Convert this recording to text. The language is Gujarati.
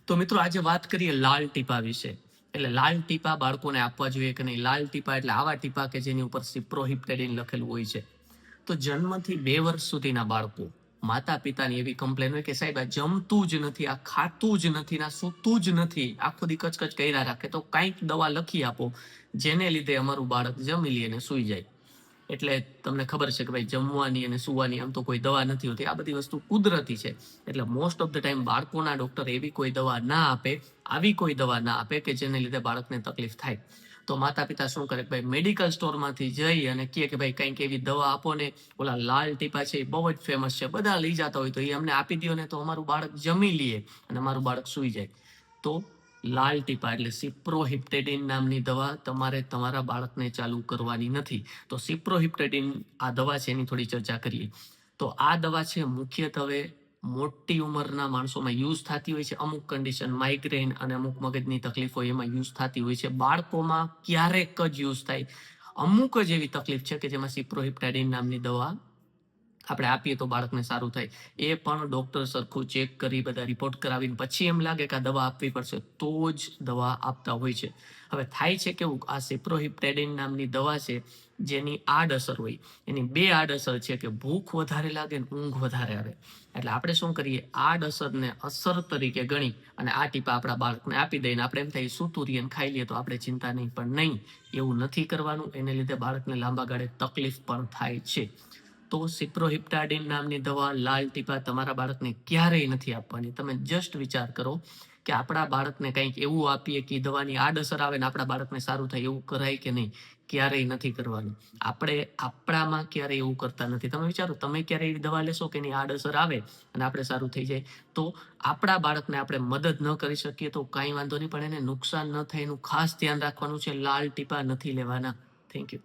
તો મિત્રો આજે વાત કરીએ લાલ ટીપા વિશે. એટલે લાલ ટીપા બાળકોને આપવા જોઈએ કે નહીં. લાલ ટીપા એટલે આવા ટીપા કે જેની ઉપર સિપ્રોહિપ્ટેડિન લખેલું હોય છે. તો જન્મથી 2 વર્ષ સુધીના બાળકો, માતા પિતાની એવી કમ્પ્લેન હોય કે સાહેબ આ જમતું જ નથી, આ ખાતું જ નથી, આ સૂતું જ નથી, આખો દી કચકચ કર્યા રાખે, તો કંઈક દવા લખી આપો જેને લીધે અમારું બાળક જમી લે અને સૂઈ જાય. એટલે તમને ખબર છે કે ભાઈ જમવાની અને સુવાની આમ તો કોઈ દવા નથી હોતી, આ બધી વસ્તુ કુદરતી છે. એટલે મોસ્ટ ઓફ ધ ટાઈમ બાળકોના ડોક્ટર એવી કોઈ દવા ના આપે, આવી કોઈ દવા ના આપે કે જેને લીધે બાળકને તકલીફ થાય. તો માતા પિતા શું કરે, ભાઈ મેડિકલ સ્ટોરમાંથી જઈ અને કહે કે ભાઈ કંઈક એવી દવા આપો ને, ઓલા લાલ ટીપા છે એ બહુ જ ફેમસ છે, બધા લઈ જતા હોય, તો એ અમને આપી દો ને તો અમારું બાળક જમી લે અને અમારું બાળક સૂઈ જાય. તો લાલ ટીપા એટલે સિપ્રોહિપ્ટેડિન નામની દવા તમારે તમારા બાળકને ચાલુ કરવાની નથી. તો સિપ્રોહિપ્ટેડિન આ દવા છે એની થોડી ચર્ચા કરીએ. તો આ દવા છે મુખ્યત્વે મોટી ઉંમરના માણસોમાં યુઝ થતી હોય છે. અમુક કન્ડિશન, માઇગ્રેન અને અમુક મગજની તકલીફ હોય એમાં યુઝ થતી હોય છે. બાળકોમાં ક્યારેક જ યુઝ થાય. અમુક જ એવી તકલીફ છે કે જેમાં સિપ્રોહિપ્ટેડિન નામની દવા આપણે આપીએ તો બાળકને સારું થાય. એ પણ ડોક્ટર સરખું ચેક કરી બધા રિપોર્ટ કરાવીને પછી એમ લાગે કે આ દવા આપવી પડશે તો જ દવા આપતા હોય છે. હવે થાય છે કેવું, આ સિપ્રોહિપ્ટેડિન નામની દવા છે જેની આડઅસર હોય, એની 2 આડઅસર છે કે ભૂખ વધારે લાગે ને ઊંઘ વધારે આવે. એટલે આપણે શું કરીએ, આડઅસરને અસર તરીકે ગણી અને આ ટીપા આપણા બાળકને આપી દઈને આપણે એમ થાય સૂતું રહીએ ખાઈ લઈએ તો આપણે ચિંતા નહીં. પણ નહીં, એવું નથી કરવાનું. એને લીધે બાળકને લાંબા ગાળે તકલીફ પણ થાય છે. તો સિપ્રોહિપ્ટાડિન નામની દવા, લાલ ટીપા તમારા બાળકને ક્યારેય નથી આપવાની. તમે જસ્ટ વિચાર કરો કે આપણા બાળકને કંઈક એવું આપીએ કે દવાની આડઅસર આવે ને આપણા બાળકને સારું થાય, એવું કરાય કે નહીં? ક્યારેય નથી કરવાનું. આપણે આપણામાં ક્યારેય એવું કરતા નથી. તમે વિચારો, તમે ક્યારેય એવી દવા લેશો કે એની આડઅસર આવે અને આપણે સારું થઈ જાય? તો આપણા બાળકને આપણે મદદ ન કરી શકીએ તો કાંઈ વાંધો નહીં, પણ એને નુકસાન ન થાય એનું ખાસ ધ્યાન રાખવાનું છે. લાલ ટીપા નથી લેવાના. Thank you.